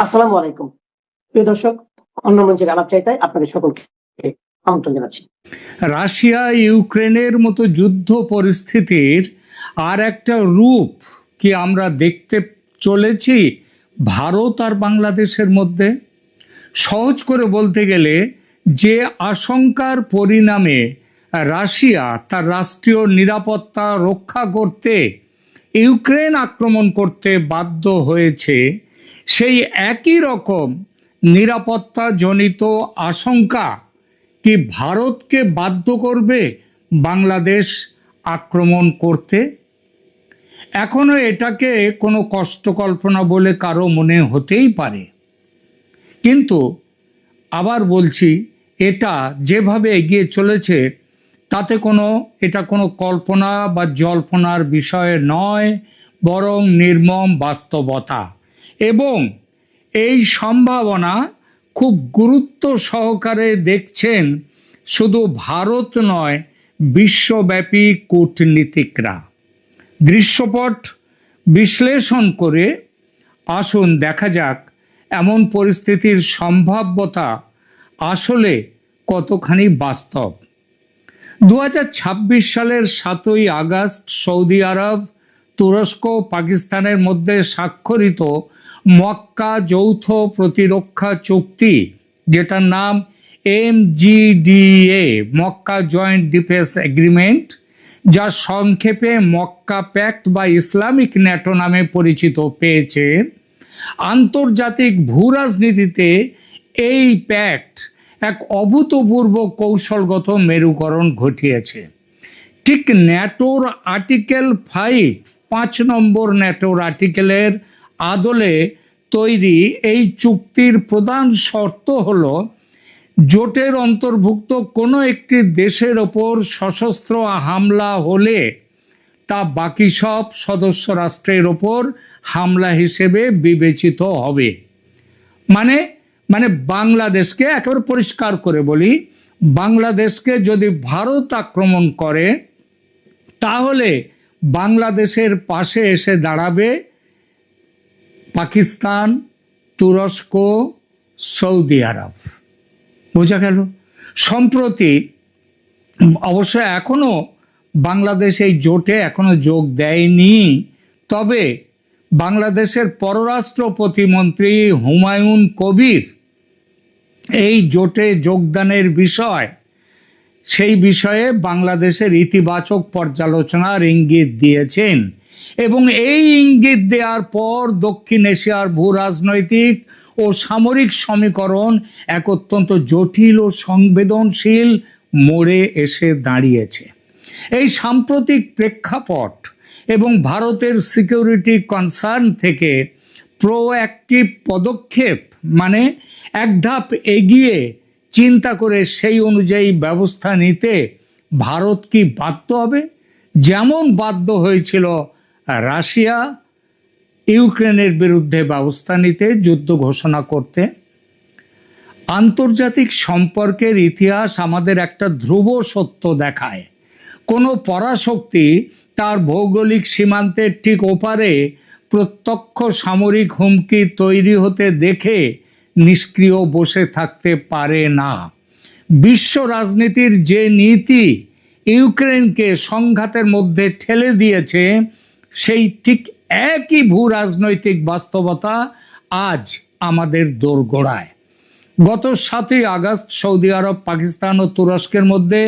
আসসালামু আলাইকুম। প্রিয় দর্শক, অন্য মঞ্চের আলাপচারিতায় আপনাদের সকলকে আমন্ত্রণ জানাচ্ছি। রাশিয়া ইউক্রেনের মতো যুদ্ধ পরিস্থিতির আর একটা রূপ কি আমরা দেখতে চলেছি ভারত আর বাংলাদেশের মধ্যে? সহজ করে বলতে গেলে, যে আশঙ্কার পরিণামে রাশিয়া তার রাষ্ট্রীয় নিরাপত্তা রক্ষা করতে ইউক্রেন আক্রমণ করতে বাধ্য হয়েছে, সেই একই রকম নিরাপত্তাজনিত আশঙ্কা কি ভারতকে বাধ্য করবে বাংলাদেশ আক্রমণ করতে? এখনো এটাকে কোনো কষ্ট কল্পনা বলে কারো মনে হতেই পারে, কিন্তু আবার বলছি, এটা যেভাবে এগিয়ে চলেছে তাতে এটা কোনো কল্পনা বা জল্পনার বিষয় নয়, বরং নির্মম বাস্তবতা। এবং এই সম্ভাবনা খুব গুরুত্ব সহকারে দেখছেন শুধু ভারত নয়, বিশ্বব্যাপী কূটনীতিকরা। দৃশ্যপট বিশ্লেষণ করে আসুন দেখা যাক এমন পরিস্থিতির সম্ভাব্যতা আসলে কতখানি বাস্তব। 2026 সালের 7ই আগস্ট সৌদি আরব, তুরস্ক, পাকিস্তানের মধ্যে স্বাক্ষরিত মক্কা যৌথ প্রতিরক্ষা চুক্তি, যেটার নাম MGDA, Mecca joint defence agreement, যা সংক্ষেপে মক্কা প্যাক্ট বা ইসলামিক ন্যাটো নামে পরিচিত পেয়েছে, আন্তর্জাতিক ভূরাজনীতিতে এই প্যাক্ট এক অভূতপূর্ব কৌশলগত মেরুকরণ ঘটিয়েছে। ঠিক ন্যাটোর আর্টিকেল 5 নম্বর ন্যাটোর আর্টিকেলের আদলে তৈরি এই চুক্তির প্রধান শর্ত হল, জোটের অন্তর্ভুক্ত কোনো একটি দেশের ওপর সশস্ত্র হামলা হলে তা বাকি সব সদস্য রাষ্ট্রের ওপর হামলা হিসেবে বিবেচিত হবে। মানে বাংলাদেশকে, একেবারে পরিষ্কার করে বলি, বাংলাদেশকে যদি ভারত আক্রমণ করে তাহলে বাংলাদেশের পাশে এসে দাঁড়াবে পাকিস্তান, তুরস্ক, সৌদি আরব। বোঝা গেল? সম্প্রতি অবশ্য এখনো বাংলাদেশ এই জোটে এখনো যোগ দেয়নি, তবে বাংলাদেশের পররাষ্ট্র প্রতিমন্ত্রী হুমায়ুন কবির এই জোটে যোগদানের সেই বিষয়ে বাংলাদেশের ইতিবাচক পর্যালোচনার ইঙ্গিত দিয়েছেন। এবং এই ইঙ্গিত দেওয়ার পর দক্ষিণ এশিয়ার ভূ রাজনৈতিক ও সামরিক সমীকরণ এক অত্যন্ত জটিল ও সংবেদনশীল মোড়ে এসে দাঁড়িয়েছে। এই সাম্প্রতিক প্রেক্ষাপট এবং ভারতের সিকিউরিটি কনসার্ন থেকে প্রোঅ্যাক্টিভ পদক্ষেপ, মানে এক ধাপ এগিয়ে চিন্তা করে সেই অনুযায়ী ব্যবস্থা নিতে ভারত কি বাধ্য হবে? যেমন বাধ্য হয়েছিল রাশিয়া ইউক্রেনের বিরুদ্ধে ব্যবস্থা নিতে, যুদ্ধ ঘোষণা করতে। আন্তর্জাতিক সম্পর্কের ইতিহাস আমাদের একটা ধ্রুব সত্য দেখায়, কোনো পরাশক্তি তার ভৌগোলিক সীমান্তের ঠিক ওপারে প্রত্যক্ষ সামরিক হুমকি তৈরি হতে দেখে নিষ্ক্রিয় বসে থাকতে পারে না। বিশ্ব রাজনীতির যে নীতি ইউক্রেনকে সংঘাতের মধ্যে ঠেলে দিয়েছে, সেই ঠিক একই ভূ রাজনৈতিক বাস্তবতা আজ আমাদের দোরগোড়ায়। গত 7ই আগস্ট সৌদি আরব, পাকিস্তান ও তুরস্কের মধ্যে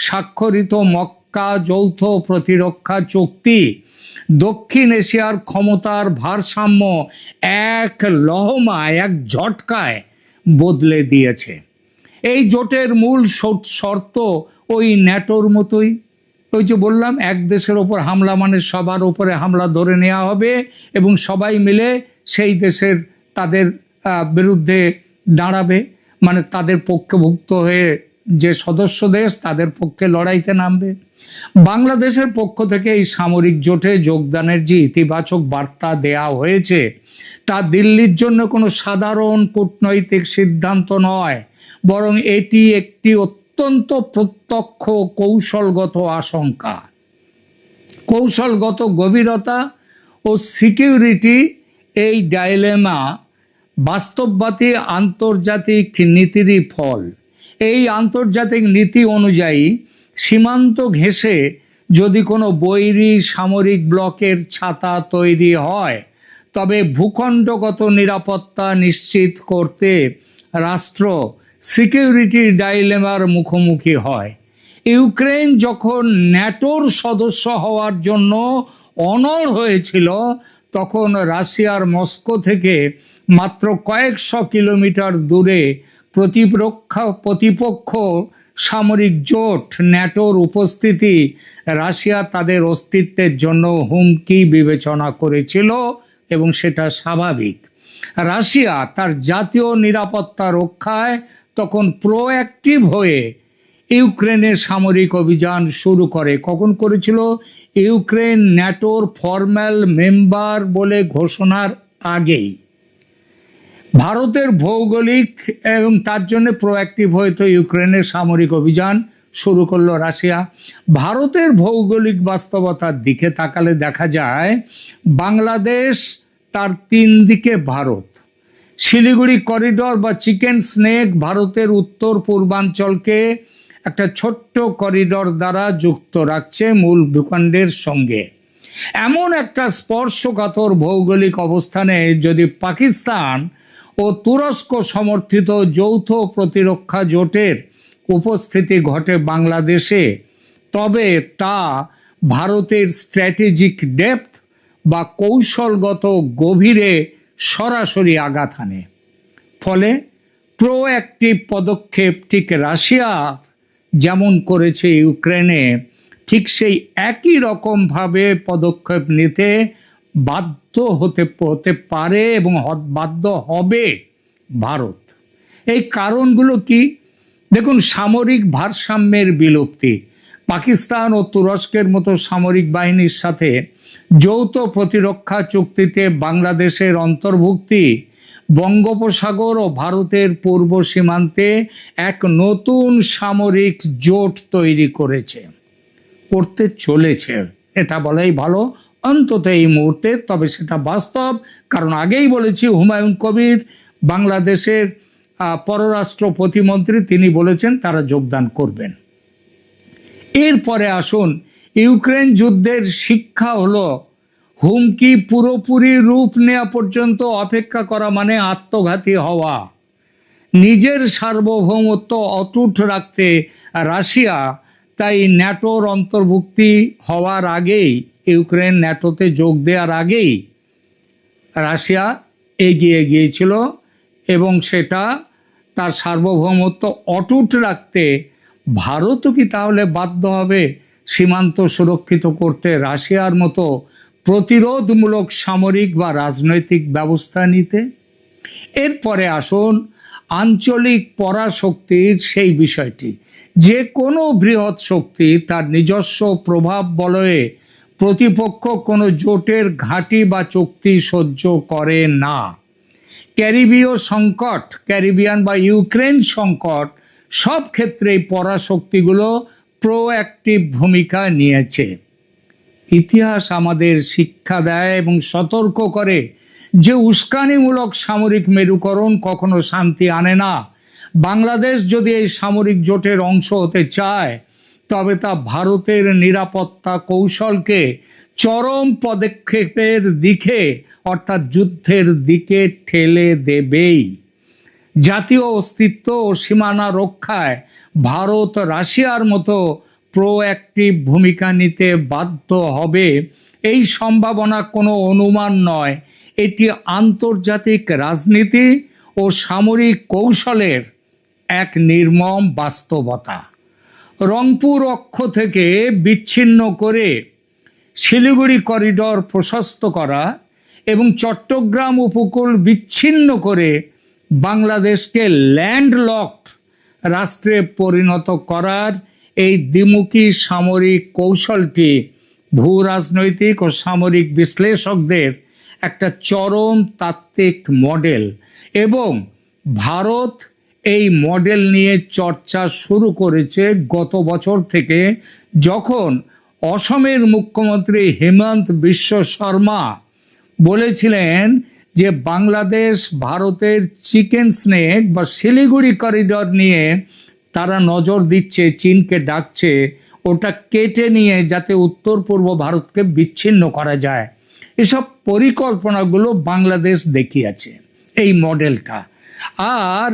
স্বাক্ষরিত মক্কা যৌথ প্রতিরক্ষা চুক্তি দক্ষিণ এশিয়ার ক্ষমতার ভারসাম্য এক লহমায়, এক ঝটকায় বদলে দিয়েছে। এই জোটের মূল শর্ত ওই ন্যাটোর মতোই। ওই যে বললাম, এক দেশের ওপর হামলা মানে সবার উপরে হামলা ধরে নেওয়া হবে এবং সবাই মিলে সেই দেশের তাদের বিরুদ্ধে দাঁড়াবে, মানে তাদের পক্ষভুক্ত হয়ে যে সদস্য দেশ তাদের পক্ষে লড়াইতে নামবে। বাংলাদেশের পক্ষ থেকে এই সামরিক জোটে যোগদানের যে ইতিবাচক বার্তা দেয়া হয়েছে, তা দিল্লির জন্য কোনো সাধারণ কূটনৈতিক সিদ্ধান্ত নয়, বরং এটি একটি অত্যন্ত প্রত্যক্ষ কৌশলগত আশঙ্কা। কৌশলগত গভীরতা ও সিকিউরিটি এই ডাইলেমা বাস্তববাদী আন্তর্জাতিক নীতিরই ফল। এই আন্তর্জাতিক নীতি অনুযায়ী সীমান্ত ঘেঁষে যদি কোনো বৈরী সামরিক ব্লকের ছাতা তৈরি হয়, তবে ভূখণ্ডগত নিরাপত্তা নিশ্চিত করতে রাষ্ট্র সিকিউরিটি ডাইলেমার মুখোমুখি হয়। ইউক্রেন যখন ন্যাটোর সদস্য হওয়ার জন্য অনড় হয়েছিল, তখন রাশিয়ার মস্কো থেকে মাত্র কয়েকশো কিলোমিটার দূরে প্রতিপক্ষ সামরিক জোট ন্যাটোর উপস্থিতি রাশিয়া তাদের অস্তিত্বের জন্য হুমকি বিবেচনা করেছিল, এবং সেটা স্বাভাবিক। রাশিয়া তার জাতীয় নিরাপত্তা রক্ষায় তখন প্রোঅ্যাক্টিভ হয়ে ইউক্রেনের সামরিক অভিযান শুরু করে। কখন করেছিল? ইউক্রেন ন্যাটোর ফর্মাল মেম্বার বলে ঘোষণার আগেই। ভারতের ভৌগোলিক এবং তার জন্য প্রোঅ্যাক্টিভ হয়তো ইউক্রেনের সামরিক অভিযান শুরু করলো রাশিয়া। ভারতের ভৌগোলিক বাস্তবতার দিকে তাকালে দেখা যায় বাংলাদেশ তার 3 দিকে ভারত। শিলিগুড়ি করিডর বা চিকেন স্নেক ভারতের উত্তর পূর্বাঞ্চলকে একটা ছোট্ট করিডর দ্বারা যুক্ত রাখছে মূল ভূখণ্ডের সঙ্গে। এমন একটা স্পর্শকাতর ভৌগোলিক অবস্থানে যদি পাকিস্তান ও তুরস্ক সমর্থিত যৌথ প্রতিরক্ষা জোটের উপস্থিতি ঘটে বাংলাদেশে, তবে তা ভারতের স্ট্র্যাটেজিক ডেপথ বা কৌশলগত গভীরে সরাসরি আঘাত হানে। ফলে প্রোঅ্যাক্টিভ পদক্ষেপ ঠিক রাশিয়া যেমন করেছে ইউক্রেনে, ঠিক সেই একই রকমভাবে পদক্ষেপ নিতে বাধ্য হতে পারে এবং বাধ্য হবে ভারত। এই কারণগুলো কি? দেখুন, সামরিক ভারসাম্যের বিলুপ্তি, পাকিস্তান ও তুরস্কের মতো সামরিক বাহিনীর সাথে যৌথ প্রতিরক্ষা চুক্তিতে বাংলাদেশের অন্তর্ভুক্তি বঙ্গোপসাগর ও ভারতের পূর্ব সীমান্তে এক নতুন সামরিক জোট তৈরি করতে চলেছে, এটা বলাই ভালো অন্তত এই মুহূর্তে। তবে সেটা বাস্তব, কারণ আগেই বলেছি হুমায়ুন কবির বাংলাদেশের পররাষ্ট্র প্রতিমন্ত্রী, তিনি বলেছেন তারা যোগদান করবেন। এরপরে আসুন, ইউক্রেন যুদ্ধের শিক্ষা হলো হুমকি পুরোপুরি রূপ নেওয়া পর্যন্ত অপেক্ষা করা মানে আত্মঘাতী হওয়া। নিজের সার্বভৌমত্ব অটুট রাখতে রাশিয়া তাই ন্যাটোর অন্তর্ভুক্তি হওয়ার আগেই, ইউক্রেন ন্যাটোতে যোগ দেওয়ার আগেই রাশিয়া এগিয়ে গিয়েছিল, এবং সেটা তার সার্বভৌমত্ব অটুট রাখতে ভারতও কি তাহলে বাধ্য হবে সীমান্ত সুরক্ষিত করতে রাশিয়ার মতো প্রতিরোধমূলক সামরিক বা রাজনৈতিক ব্যবস্থা নিতে? এরপরে আসুন আঞ্চলিক পরাশক্তির সেই বিষয়টি। যে কোনো বৃহৎ শক্তি তার নিজস্ব প্রভাব বলয়ে প্রতিপক্ষ কোনো জোটের ঘাঁটি বা চুক্তি সহ্য করে না। ক্যারিবিয়ান বা ইউক্রেন সংকট সব ক্ষেত্রেই পরাশক্তিগুলো প্রোঅ্যাক্টিভ ভূমিকা নিয়েছে। ইতিহাস আমাদের শিক্ষা দেয় এবং সতর্ক করে যে উস্কানিমূলক সামরিক মেরুকরণ কখনো শান্তি আনে না। বাংলাদেশ যদি এই সামরিক জোটের অংশ হতে চায়, তবে তা ভারতের নিরাপত্তা কৌশলকে চরম পদক্ষেপের দিকে, অর্থাৎ যুদ্ধের দিকে ঠেলে দেবেই। জাতীয় অস্তিত্ব ও সীমানা রক্ষায় ভারত রাশিয়ার মতো প্রোঅ্যাক্টিভ ভূমিকা নিতে বাধ্য হবে, এই সম্ভাবনা কোনো অনুমান নয়, এটি আন্তর্জাতিক রাজনীতি ও সামরিক কৌশলের এক নির্মম বাস্তবতা। রংপুর অক্ষ থেকে বিচ্ছিন্ন করে শিলিগুড়ি করিডর প্রশস্ত করা এবং চট্টগ্রাম উপকূল বিচ্ছিন্ন করে বাংলাদেশকে ল্যান্ডলকড রাষ্ট্রে পরিণত করার এই দ্বিমুখী সামরিক কৌশলটি ভূ রাজনৈতিক ও সামরিক বিশ্লেষকদের একটা চরম তাত্ত্বিক মডেল, এবং ভারত এই মডেল নিয়ে চর্চা শুরু করেছে গত বছর থেকে, যখন অসমের মুখ্যমন্ত্রী হেমন্ত বিশ্ব শর্মা বলেছিলেন যে বাংলাদেশ ভারতের চিকেন স্নেক বা শিলিগুড়ি করিডর নিয়ে তারা নজর দিচ্ছে, চীনকে ডাকছে ওটা কেটে নিয়ে যাতে উত্তর পূর্ব ভারতকে বিচ্ছিন্ন করা যায়। এসব পরিকল্পনাগুলো বাংলাদেশ দেখিয়েছে এই মডেলটা। আর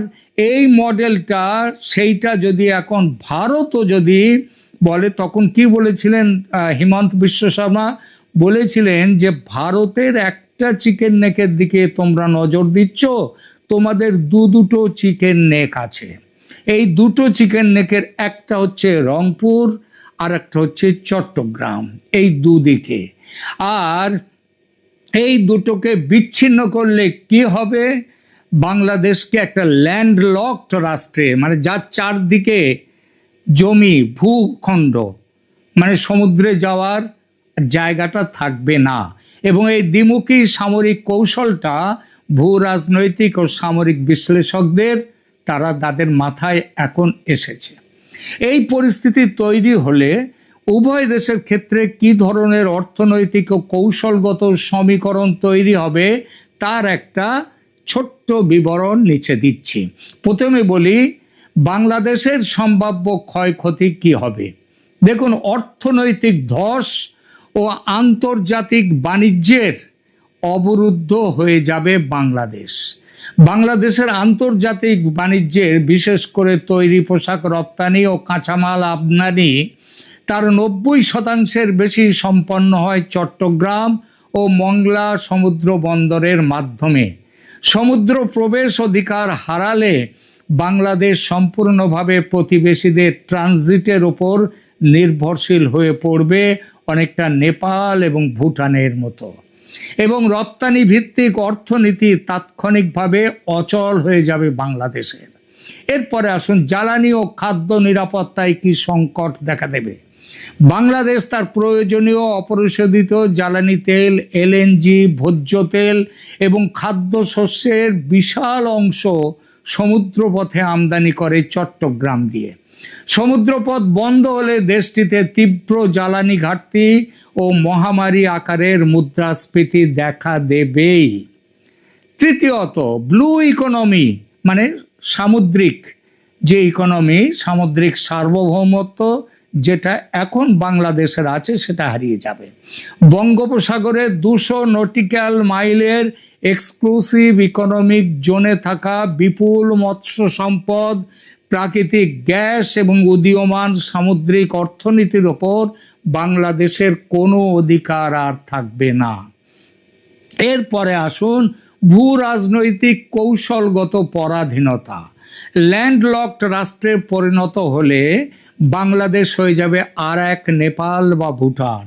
এই মডেলটা সেইটা যদি এখন ভারতও যদি বলে, তখন কি বলেছিলেন হিমন্ত বিশ্ব শর্মা বলেছিলেন যে ভারতের একটা চিকেন নেকের দিকে তোমরা নজর দিচ্ছ, তোমাদের দুটো চিকেন নেক আছে। এই দুটো চিকেন নেকের একটা হচ্ছে রংপুর আর একটা হচ্ছে চট্টগ্রাম, এই দুদিকে। আর এই দুটোকে বিচ্ছিন্ন করলে কি হবে, বাংলাদেশকে একটা ল্যান্ডলকড রাষ্ট্রে, মানে যার চারদিকে জমি ভূখণ্ড, মানে সমুদ্রে যাওয়ার জায়গাটা থাকবে না। এবং এই দ্বিমুখী সামরিক কৌশলটা ভূ রাজনৈতিক ও সামরিক বিশ্লেষকদের তাদের মাথায় এখন এসেছে। এই পরিস্থিতি তৈরি হলে উভয় দেশের ক্ষেত্রে কি ধরনের অর্থনৈতিক ও কৌশলগত সমীকরণ তৈরি হবে তার একটা ছোট্ট বিবরণ নিচে দিচ্ছি। প্রথমে বলি বাংলাদেশের সম্ভাব্য ক্ষয়ক্ষতি কি হবে। দেখুন, অর্থনৈতিক ধস ও আন্তর্জাতিক বাণিজ্যের অবরুদ্ধ হয়ে যাবে বাংলাদেশ। বাংলাদেশের আন্তর্জাতিক বাণিজ্যের, বিশেষ করে তৈরি পোশাক রপ্তানি ও কাঁচামাল আমদানি, তার 90% বেশি সম্পন্ন হয় চট্টগ্রাম ও মংলা সমুদ্র বন্দরের মাধ্যমে। সমুদ্র প্রবেশ অধিকার হারালে বাংলাদেশ সম্পূর্ণভাবে প্রতিবেশীদের ট্রানজিটের ওপর নির্ভরশীল হয়ে পড়বে, অনেকটা নেপাল এবং ভুটানের মতো। এবং রপ্তানি ভিত্তিক অর্থনীতি তাৎক্ষণিকভাবে অচল হয়ে যাবে বাংলাদেশের। এরপরে আসুন, জ্বালানি ও খাদ্য নিরাপত্তায় কি সংকট দেখা দেবে। বাংলাদেশ তার প্রয়োজনীয় অপরিশোধিত জ্বালানি তেল, এলএনজি, ভোজ্য তেল এবং খাদ্যশস্যের বিশাল অংশ সমুদ্রপথে আমদানি করে চট্টগ্রাম দিয়ে। সমুদ্রপথ বন্ধ হলে দেশটিতে তীব্র জ্বালানি ঘাটতি ও মহামারী আকারের মুদ্রাস্ফীতি দেখা দেবেই। তৃতীয়ত, ব্লু ইকোনমি, মানে সামুদ্রিক যে ইকোনমি, সামুদ্রিক সার্বভৌমত্ব যেটা এখন বাংলাদেশের আছে সেটা হারিয়ে যাবে। বঙ্গোপসাগরে 200 নটিক্যাল মাইলের এক্সক্লুসিভ ইকোনমিক জোনে থাকা বিপুল মৎস্য সম্পদ, প্রাকৃতিক গ্যাস এবং উদীয়মান সামুদ্রিক অর্থনীতির ওপর বাংলাদেশের কোনো অধিকার আর থাকবে না। এরপরে আসুন, ভূ রাজনৈতিক কৌশলগত পরাধীনতা। ল্যান্ডলকড রাষ্ট্রে পরিণত হলে বাংলাদেশ হয়ে যাবে আর এক নেপাল বা ভুটান।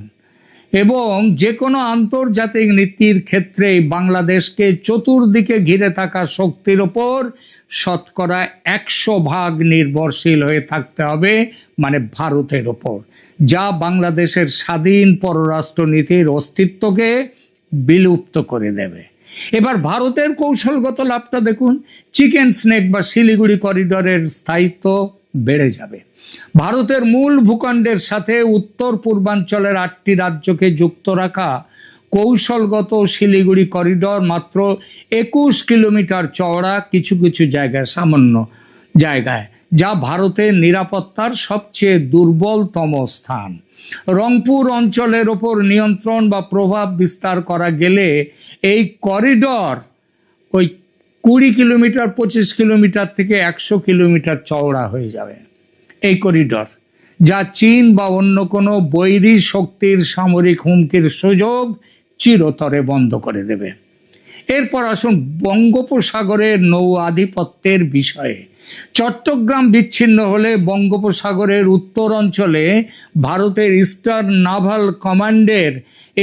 এবং যে কোনো আন্তর্জাতিক নীতির ক্ষেত্রেই বাংলাদেশকে চতুর্দিকে ঘিরে থাকা শক্তির ওপর 100% নির্ভরশীল হয়ে থাকতে হবে, মানে ভারতের ওপর, যা বাংলাদেশের স্বাধীন পররাষ্ট্রনীতির অস্তিত্বকে বিলুপ্ত করে দেবে। এবার ভারতের কৌশলগত লাভটা দেখুন, চিকেন স্নেক বা শিলিগুড়ি করিডরের স্থায়িত্ব বেড়ে যাবে। ভারতের মূল ভূখণ্ডের সাথে উত্তর পূর্বাঞ্চলের 8টি রাজ্যকে যুক্ত রাখা কৌশলগত শিলিগুড়ি করিডর মাত্র 21 কিলোমিটার চওড়া, কিছু কিছু জায়গায় সামান্য জায়গায়, যা ভারতের নিরাপত্তার সবচেয়ে দুর্বলতম স্থান। রংপুর অঞ্চলের ওপর নিয়ন্ত্রণ বা প্রভাব বিস্তার করা গেলে এই করিডর ওই 20 কিলোমিটার, 25 কিলোমিটার থেকে 100 কিলোমিটার চওড়া হয়ে যাবে এই করিডর, যা চীন বা অন্য কোনো বৈরী শক্তির সামরিক হুমকির সুযোগ চিরতরে বন্ধ করে দেবে। এরপর আসুন বঙ্গোপসাগরের নৌ আধিপত্যের বিষয়ে। চট্টগ্রাম বিচ্ছিন্ন হলে বঙ্গোপসাগরের উত্তর অঞ্চলে ভারতের ইস্টার্ন নাভাল কমান্ডের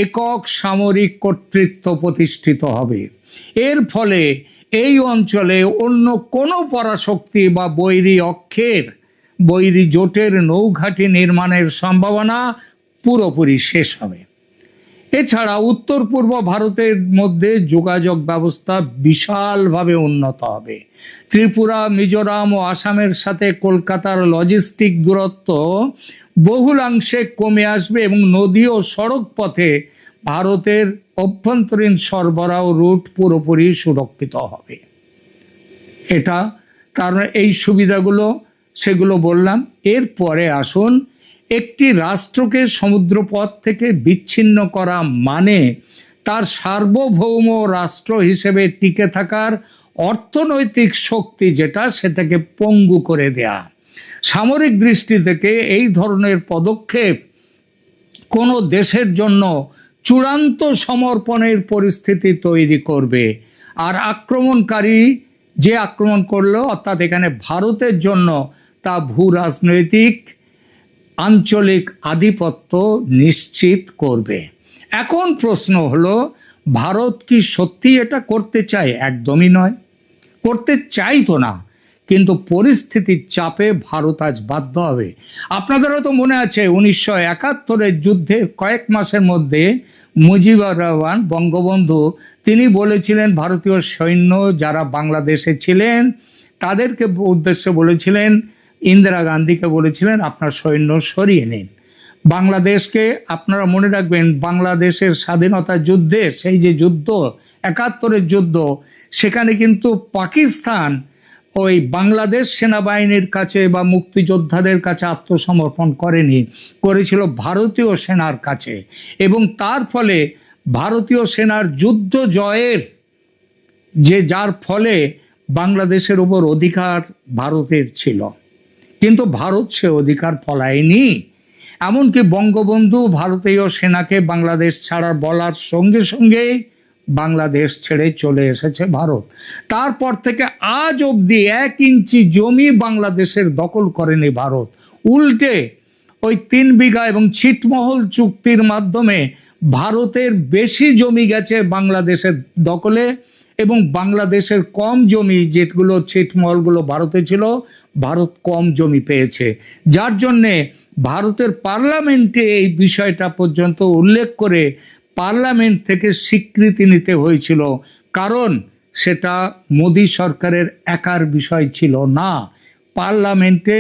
একক সামরিক কর্তৃত্ব প্রতিষ্ঠিত হবে। এর ফলে এই অঞ্চলে অন্য কোনো পরাশক্তি বা বৈরী জোটের নৌঘাঁটি নির্মাণের সম্ভাবনা পুরোপুরি শেষ হবে। এছাড়া উত্তর পূর্ব ভারতের মধ্যে যোগাযোগ ব্যবস্থা বিশালভাবে উন্নত হবে। ত্রিপুরা, মিজোরাম ও আসামের সাথে কলকাতার লজিস্টিক দূরত্ব বহুলাংশে কমে আসবে এবং নদী ও সড়ক পথে ভারতের অভ্যন্তরীণ সরবরাহ রুট পুরোপুরি সুরক্ষিত হবে। এটা তার এই সুবিধাগুলো সেগুলো বললাম। এরপরে আসুন, একটি রাষ্ট্রকে সমুদ্রপথ থেকে বিচ্ছিন্ন করা মানে তার সার্বভৌম রাষ্ট্র হিসেবে টিকে থাকার অর্থনৈতিক শক্তি যেটা, সেটাকে পঙ্গু করে দেয়া। সামরিক দৃষ্টি থেকে এই ধরনের পদক্ষেপ কোনো দেশের জন্য চূড়ান্ত সমর্পণের পরিস্থিতি তৈরি করবে। আর আক্রমণকারী যে আক্রমণ করলো, অর্থাৎ এখানে ভারতের জন্য, তা ভূ রাজনৈতিক আঞ্চলিক আধিপত্য নিশ্চিত করবে। এখন প্রশ্ন হলো, ভারত কি সত্যি এটা করতে চায়? একদমই নয়, করতে চাইতো না, কিন্তু পরিস্থিতির চাপে ভারত আজ বাধ্য হবে। আপনাদেরও তো মনে আছে 1971-এর যুদ্ধের কয়েক মাসের মধ্যে মুজিবুর রহমান বঙ্গবন্ধু তিনি বলেছিলেন, ভারতীয় সৈন্য যারা বাংলাদেশে ছিলেন তাদেরকে উদ্দেশ্যে বলেছিলেন, ইন্দিরা গান্ধীকে বলেছিলেন, আপনার সৈন্য সরিয়ে নিন। বাংলাদেশকে আপনারা মনে রাখবেন, বাংলাদেশের স্বাধীনতা যুদ্ধে, সেই যে যুদ্ধ 71-এর যুদ্ধ, সেখানে কিন্তু পাকিস্তান ওই বাংলাদেশ সেনাবাহিনীর কাছে বা মুক্তিযোদ্ধাদের কাছে আত্মসমর্পণ করেনি, করেছিল ভারতীয় সেনার কাছে। এবং তার ফলে ভারতীয় সেনার যুদ্ধ জয়ের যার ফলে বাংলাদেশের উপর অধিকার ভারতের ছিল, কিন্তু ভারত সে অধিকার ফলায়নি। এমনকি বঙ্গবন্ধু ভারতীয় সেনাকে বাংলাদেশ ছাড়ার বলার সঙ্গে সঙ্গেই বাংলাদেশ ছেড়ে চলে এসেছে ভারত। তারপর থেকে আজ অবধি 1 ইঞ্চি জমি বাংলাদেশের দখল করেনি ভারত। উল্টে ওই 3 বিঘা এবং ছিটমহল চুক্তির মাধ্যমে ভারতের বেশি জমি গেছে বাংলাদেশের দখলে, এবং বাংলাদেশের কম জমি, যেগুলো ছিটমহলগুলো ভারতে ছিল, ভারত কম জমি পেয়েছে। যার জন্যে ভারতের পার্লামেন্টে এই বিষয়টা পর্যন্ত উল্লেখ করে পার্লামেন্ট থেকে স্বীকৃতি নিতে হয়েছিল, কারণ সেটা মোদি সরকারের একার বিষয় ছিল না, পার্লামেন্টে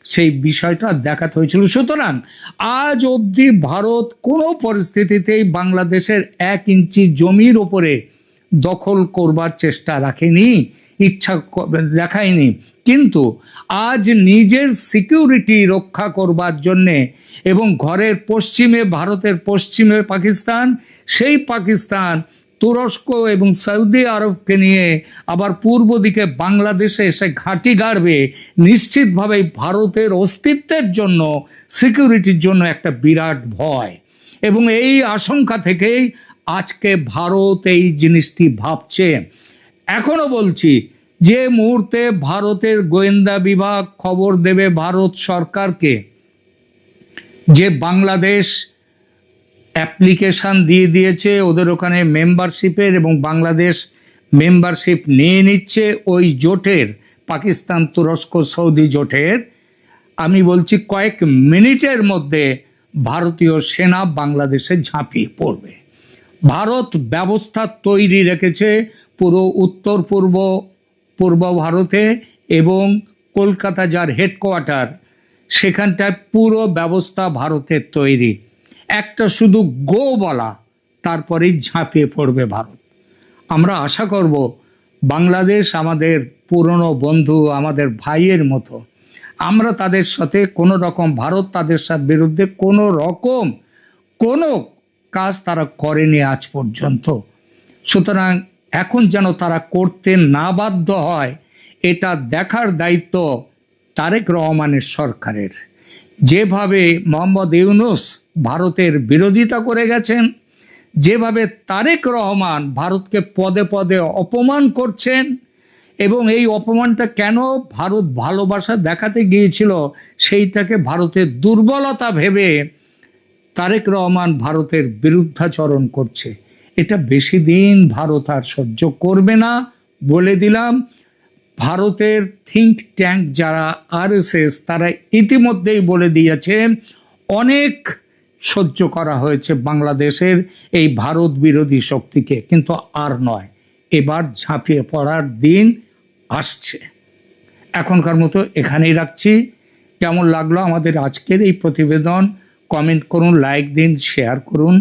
সেই বিষয়টা দেখাতে হয়েছিল। সুতরাং আজ অবধি ভারত কোনো পরিস্থিতিতেই বাংলাদেশের 1 ইঞ্চি জমির ওপরে দখল করবার চেষ্টা রাখেনি, ইচ্ছা দেখায়নি। কিন্তু আজ নিজের সিকিউরিটি রক্ষা করবার জন্যে, এবং ঘরের পশ্চিমে, ভারতের পশ্চিমে পাকিস্তান, সেই পাকিস্তান তুরস্ক এবং সৌদি আরবকে নিয়ে আবার পূর্ব দিকে বাংলাদেশে এসে ঘাঁটি গাড়বে, নিশ্চিতভাবেই ভারতের অস্তিত্বের জন্য, সিকিউরিটির জন্য একটা বিরাট ভয়। এবং এই আশঙ্কা থেকেই আজকে ভারত এই জিনিসটি ভাবছে। এখনো বলছি, যে মুহূর্তে ভারতের গোয়েন্দা বিভাগ খবর দেবে ভারত সরকারকে যে বাংলাদেশ অ্যাপ্লিকেশন দিয়ে দিয়েছে ওদের ওখানে মেম্বারশিপের, এবং বাংলাদেশ মেম্বারশিপ নিয়ে নিচ্ছে ওই জোটের, পাকিস্তান তুরস্ক সৌদি জোটের, আমি বলছি কয়েক মিনিটের মধ্যে ভারতীয় সেনা বাংলাদেশে ঝাঁপিয়ে পড়বে। ভারত ব্যবস্থা তৈরি রেখেছে পুরো উত্তর পূর্ব ভারতে, এবং কলকাতা যার হেডকোয়ার্টার, সেখানটায় পুরো ব্যবস্থা ভারতের তৈরি। একটা শুধু গো বলা, তারপরেই ঝাঁপিয়ে পড়বে ভারত। আমরা আশা করব বাংলাদেশ আমাদের পুরনো বন্ধু, আমাদের ভাইয়ের মতো, আমরা তাদের সাথে কোনো রকম, ভারত তাদের সাথে বিরুদ্ধে কোনো রকম কোনো কাজ তারা করেনি আজ পর্যন্ত। সুতরাং এখন যেন তারা করতে না বাধ্য হয়, এটা দেখার দায়িত্ব তারেক রহমানের সরকারের। যেভাবে মোহাম্মদ ইউনূস ভারতের বিরোধিতা করে গেছেন, যেভাবে তারেক রহমান ভারতকে পদে পদে অপমান করছেন, এবং এই অপমানটা কেন ভারত ভালোবাসা দেখাতে গিয়েছিল সেইটাকে ভারতের দুর্বলতা ভেবে তারেক রহমান ভারতের বিরুদ্ধাচরণ করছে। এটা বেশি দিন ভারত আর সহ্য করবে না, বলে দিলাম। ভারতের থিঙ্ক ট্যাঙ্ক যারা আরএসএস, তারা ইতিমধ্যেই বলে দিয়েছে অনেক সহ্য করা হয়েছে বাংলাদেশের এই ভারত বিরোধী শক্তিকে, কিন্তু আর নয়, এবার ঝাঁপিয়ে পড়ার দিন আসছে। এখনকার মতো এখানেই রাখছি। কেমন লাগলো আমাদের আজকের এই প্রতিবেদন? কমেন্ট করুন, লাইক দিন, শেয়ার করুন।